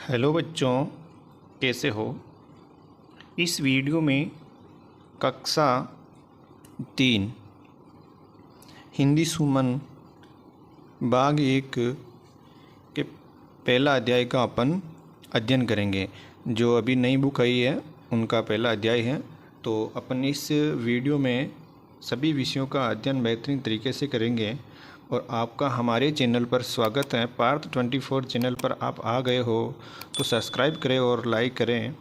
Hello बच्चों, कैसे हो। इस वीडियो में कक्षा 3 हिंदी सुमन भाग 1 के पहला अध्याय का अपन अध्ययन करेंगे। जो अभी नई बुक आई है उनका पहला अध्याय है। तो अपन इस वीडियो में सभी विषयों का अध्ययन बेहतरीन तरीके से करेंगे। और आपका हमारे चैनल पर स्वागत है। पार्थ 24 चैनल पर आप आ गए हो तो सब्सक्राइब करें और लाइक करें।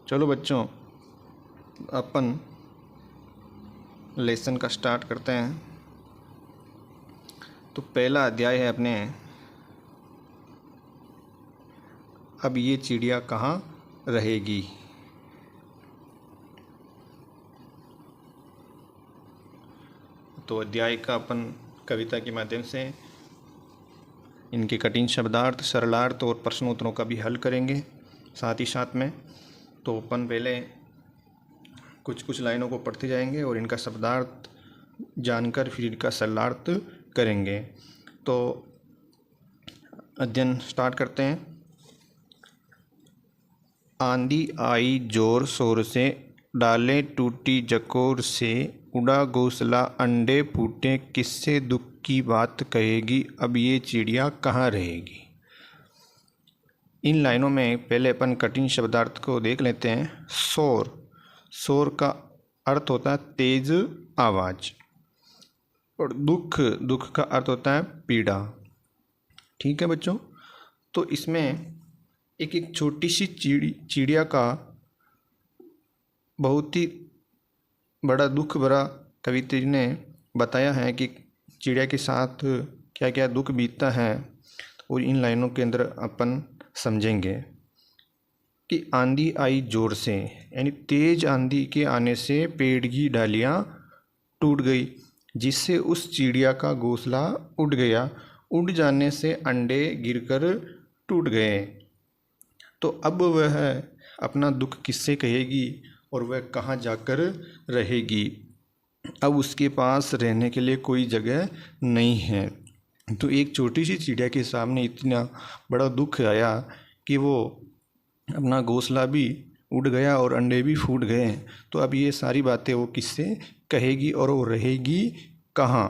चलो बच्चों, अपन लेसन का स्टार्ट करते हैं। तो पहला अध्याय है अपने, अब ये चिड़िया कहाँ रहेगी। तो अध्याय का अपन कविता के माध्यम से इनके कठिन शब्दार्थ, सरलार्थ और प्रश्न उत्तरों का भी हल करेंगे साथ ही साथ में। तो अपन पहले कुछ लाइनों को पढ़ते जाएंगे और इनका शब्दार्थ जानकर फिर इनका सरलार्थ करेंगे। तो अध्ययन स्टार्ट करते हैं। आंधी आई जोर शोर से, डालें टूटी जकोर से, उड़ा घोंसला अंडे फूटे, किससे दुख की बात कहेगी, अब ये चिड़िया कहाँ रहेगी। इन लाइनों में पहले अपन कठिन शब्दार्थ को देख लेते हैं। शोर, शोर का अर्थ होता है तेज आवाज़। और दुख, दुख का अर्थ होता है पीड़ा। ठीक है बच्चों। तो इसमें एक छोटी सी चिड़िया का बहुत ही बड़ा दुख भरा कवित्री ने बताया है कि चिड़िया के साथ क्या क्या दुख बीतता है। और इन लाइनों के अंदर अपन समझेंगे कि आंधी आई जोर से, यानी तेज आंधी के आने से पेड़ की डालियाँ टूट गई, जिससे उस चिड़िया का घोंसला उड़ गया। उड़ जाने से अंडे गिरकर टूट गए। तो अब वह अपना दुख किससे कहेगी और वह कहाँ जाकर रहेगी। अब उसके पास रहने के लिए कोई जगह नहीं है। तो एक छोटी सी चिड़िया के सामने इतना बड़ा दुख आया कि वो अपना घोंसला भी उड़ गया और अंडे भी फूट गए। तो अब ये सारी बातें वो किससे कहेगी और वो रहेगी कहाँ।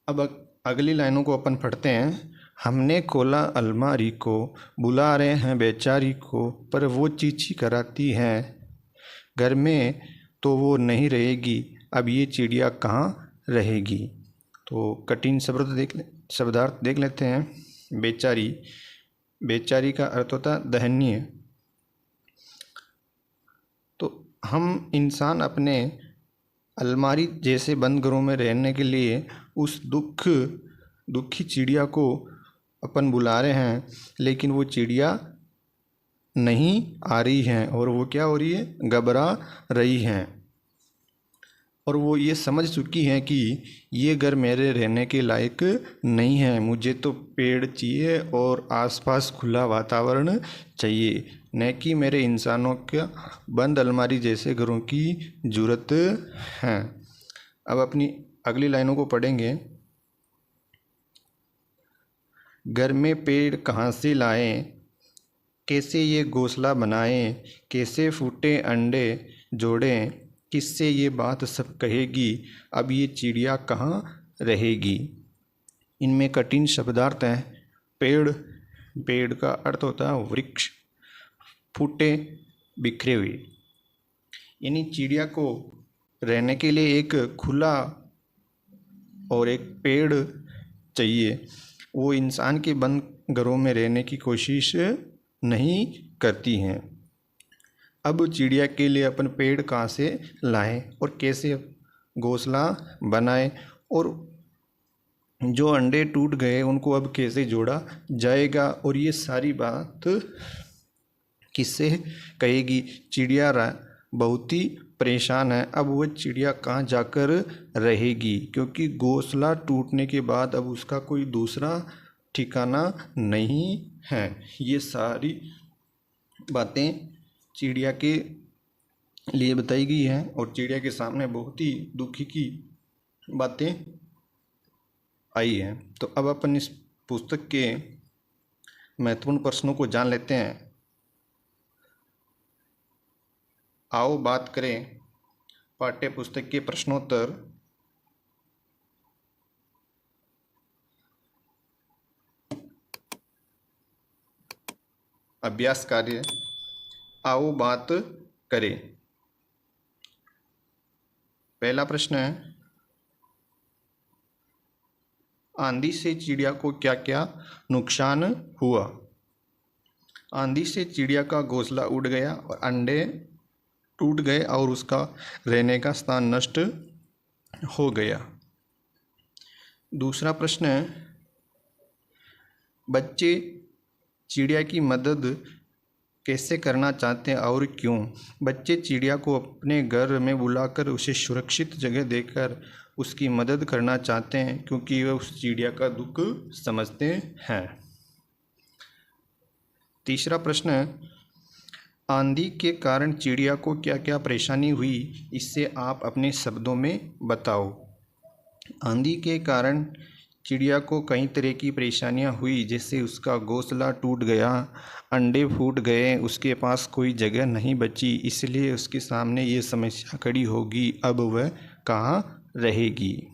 अब अगली लाइनों को अपन पढ़ते हैं। हमने खोला अलमारी को, बुला रहे हैं बेचारी को, पर वो चींची कराती है घर में तो वो नहीं रहेगी, अब ये चिड़िया कहाँ रहेगी। तो कठिन शब्दार्थ देख लेते हैं। बेचारी, बेचारी का अर्थ होता है दयनीय। तो हम इंसान अपने अलमारी जैसे बंद घरों में रहने के लिए उस दुखी चिड़िया को अपन बुला रहे हैं, लेकिन वो चिड़िया नहीं आ रही हैं और वो क्या हो रही है, घबरा रही हैं। और वो ये समझ चुकी हैं कि ये घर मेरे रहने के लायक नहीं है। मुझे तो पेड़ चाहिए और आसपास खुला वातावरण चाहिए, न कि मेरे इंसानों का बंद अलमारी जैसे घरों की ज़रूरत है। अब अपनी अगली लाइनों को पढ़ेंगे। घर में पेड़ कहाँ से लाएं, कैसे ये घोंसला बनाएं, कैसे फूटे अंडे जोड़ें, किससे ये बात सब कहेगी, अब ये चिड़िया कहाँ रहेगी। इनमें कठिन शब्दार्थ हैं। पेड़, पेड़ का अर्थ होता है वृक्ष। फूटे, बिखरे हुए, यानी चिड़िया को रहने के लिए एक खुला और एक पेड़ चाहिए। वो इंसान के बंद घरों में रहने की कोशिश नहीं करती हैं। अब चिड़िया के लिए अपन पेड़ कहाँ से लाएं और कैसे घोंसला बनाएं, और जो अंडे टूट गए उनको अब कैसे जोड़ा जाएगा, और ये सारी बात किससे कहेगी। चिड़िया बहुत ही परेशान है। अब वह चिड़िया कहाँ जाकर रहेगी, क्योंकि घोंसला टूटने के बाद अब उसका कोई दूसरा ठिकाना नहीं है। ये सारी बातें चिड़िया के लिए बताई गई हैं और चिड़िया के सामने बहुत ही दुखी की बातें आई हैं। तो अब अपन इस पुस्तक के महत्वपूर्ण प्रश्नों को जान लेते हैं। आओ बात करें पाठ्य पुस्तक के प्रश्नोत्तर। अभ्यास कार्य, आओ बात करें। पहला प्रश्न है, आंधी से चिड़िया को क्या क्या नुकसान हुआ? आंधी से चिड़िया का घोंसला उड़ गया और अंडे टूट गए और उसका रहने का स्थान नष्ट हो गया। दूसरा प्रश्न है, बच्चे चिड़िया की मदद कैसे करना चाहते हैं और क्यों? बच्चे चिड़िया को अपने घर में बुलाकर उसे सुरक्षित जगह देकर उसकी मदद करना चाहते हैं क्योंकि वे उस चिड़िया का दुख समझते हैं। तीसरा प्रश्न है, आंधी के कारण चिड़िया को क्या क्या परेशानी हुई, इससे आप अपने शब्दों में बताओ। आंधी के कारण चिड़िया को कई तरह की परेशानियां हुई, जैसे उसका घोंसला टूट गया, अंडे फूट गए, उसके पास कोई जगह नहीं बची, इसलिए उसके सामने ये समस्या खड़ी होगी, अब वह कहाँ रहेगी।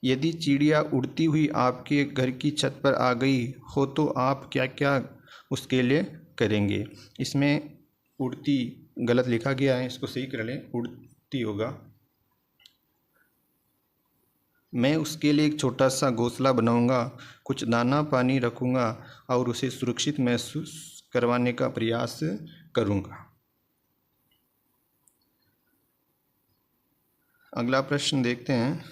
यदि चिड़िया उड़ती हुई आपके घर की छत पर आ गई हो तो आप क्या क्या उसके लिए करेंगे? इसमें उड़ती गलत लिखा गया है, इसको सही कर लें, उड़ती होगा। मैं उसके लिए एक छोटा सा घोंसला बनाऊंगा, कुछ दाना पानी रखूंगा और उसे सुरक्षित महसूस करवाने का प्रयास करूंगा। अगला प्रश्न देखते हैं।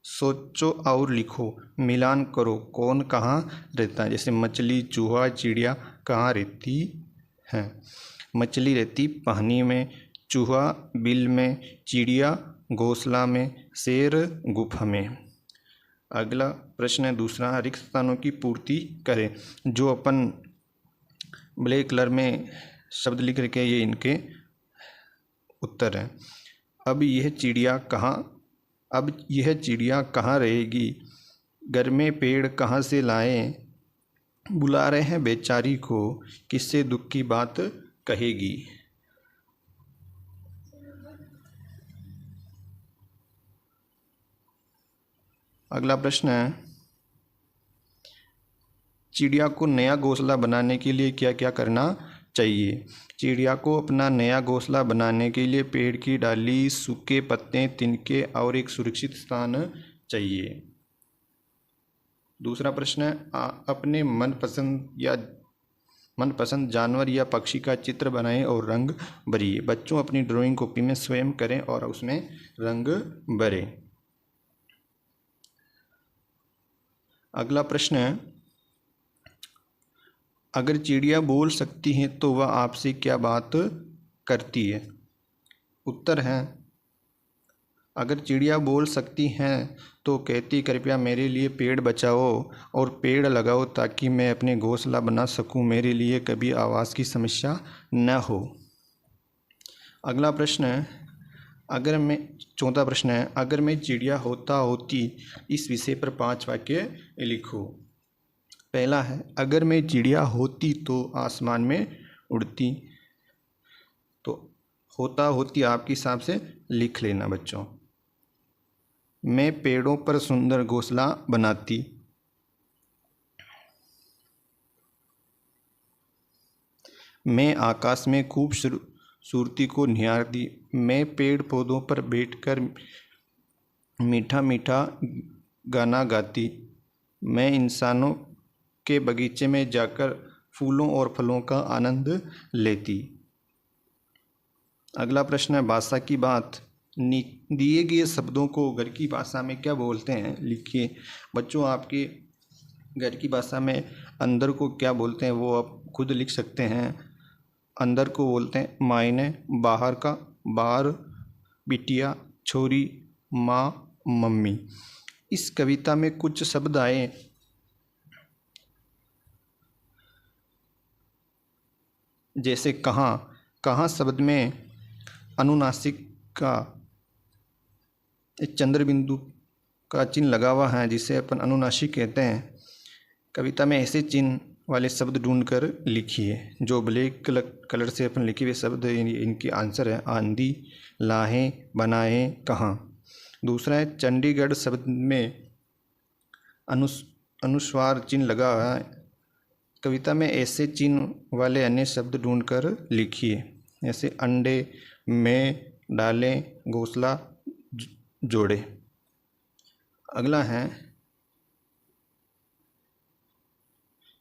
सोचो और लिखो, मिलान करो, कौन कहाँ रहता है? जैसे मछली, चूहा, चिड़िया कहाँ रहती है? मछली रहती पानी में, चूहा बिल में, चिड़िया घोंसला में, शेर गुफा में। अगला प्रश्न है दूसरा, रिक्त स्थानों की पूर्ति करें। जो अपन ब्लैक कलर में शब्द लिख रखे हैं, ये इनके उत्तर हैं। अब यह चिड़िया कहाँ रहेगी? घर में पेड़ कहाँ से लाएं? बुला रहे हैं बेचारी को, किससे दुख की बात कहेगी? अगला प्रश्न है, चिड़िया को नया घोंसला बनाने के लिए क्या क्या करना चाहिए? चिड़िया को अपना नया घोंसला बनाने के लिए पेड़ की डाली, सूखे पत्ते, तिनके और एक सुरक्षित स्थान चाहिए। दूसरा प्रश्न है, अपने मनपसंद जानवर या पक्षी का चित्र बनाएं और रंग भरिए। बच्चों अपनी ड्राइंग कॉपी में स्वयं करें और उसमें रंग भरें। अगला प्रश्न है, अगर चिड़िया बोल सकती है तो वह आपसे क्या बात करती है? उत्तर है, अगर चिड़िया बोल सकती हैं तो कहती कृपया मेरे लिए पेड़ बचाओ और पेड़ लगाओ ताकि मैं अपने घोंसला बना सकूं, मेरे लिए कभी आवाज़ की समस्या न हो। अगला प्रश्न है, चौथा प्रश्न है, अगर मैं चिड़िया होती इस विषय पर 5 वाक्य लिखो। पहला है, अगर मैं चिड़िया होती तो आसमान में उड़ती। तो होती आपके हिसाब से लिख लेना बच्चों। मैं पेड़ों पर सुंदर घोंसला बनाती। मैं आकाश में खूबसूरती को निहारती। मैं पेड़ पौधों पर बैठकर मीठा मीठा गाना गाती। मैं इंसानों के बगीचे में जाकर फूलों और फलों का आनंद लेती। अगला प्रश्न है, भाषा की बात। दिए गए शब्दों को घर की भाषा में क्या बोलते हैं? लिखिए। बच्चों, आपके घर की भाषा में अंदर को क्या बोलते हैं वो आप खुद लिख सकते हैं। अंदर को बोलते हैं मायने, बाहर का बाहर, बिटिया, छोरी, माँ, मम्मी। इस कविता में कुछ शब्द आए जैसे कहाँ। कहाँ शब्द में अनुनासिक का एक चंद्र बिंदु का चिन्ह लगा हुआ है जिसे अपन अनुनासिक कहते हैं। कविता में ऐसे चिन्ह वाले शब्द ढूंढकर लिखिए। जो ब्लैक कलर से अपन लिखे हुए शब्द इनके आंसर है आंधी, लाहें, बनाएं, कहाँ। दूसरा है चंडीगढ़ शब्द में अनुस्वार चिन्ह लगा हुआ है। कविता में ऐसे चिन्ह वाले अन्य शब्द ढूंढकर लिखिए। जैसे अंडे, में, डालें, घोंसला, जोड़े। अगला है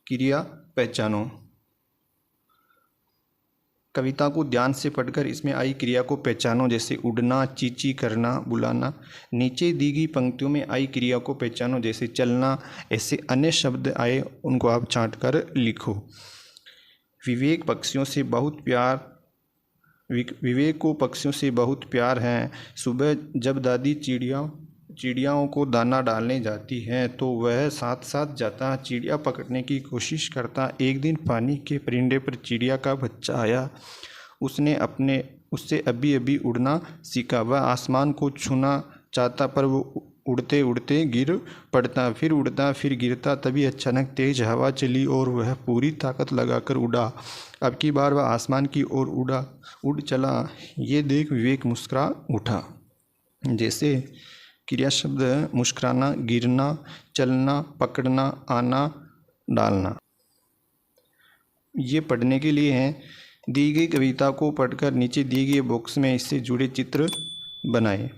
क्रिया पहचानो। कविता को ध्यान से पढ़कर इसमें आई क्रिया को पहचानो। जैसे उड़ना, चींची करना, बुलाना। नीचे दी गई पंक्तियों में आई क्रिया को पहचानो। जैसे चलना, ऐसे अन्य शब्द आए उनको आप छांट कर लिखो। विवेक को पक्षियों से बहुत प्यार है। सुबह जब दादी चिड़ियाओं को दाना डालने जाती है तो वह साथ साथ जाता, चिड़िया पकड़ने की कोशिश करता। एक दिन पानी के परिंदे पर चिड़िया का बच्चा आया। उससे अभी अभी उड़ना सीखा। वह आसमान को छूना चाहता पर वो उड़ते उड़ते गिर पड़ता, फिर उड़ता फिर गिरता। तभी अचानक तेज हवा चली और वह पूरी ताकत लगाकर उड़ा। अब की बार वह आसमान की ओर उड़ चला। ये देख विवेक मुस्कुरा उठा। जैसे क्रिया शब्द मुस्कुराना, गिरना, चलना, पकड़ना, आना, डालना। ये पढ़ने के लिए हैं। दी गई कविता को पढ़कर नीचे दिए गए बॉक्स में इससे जुड़े चित्र बनाएं।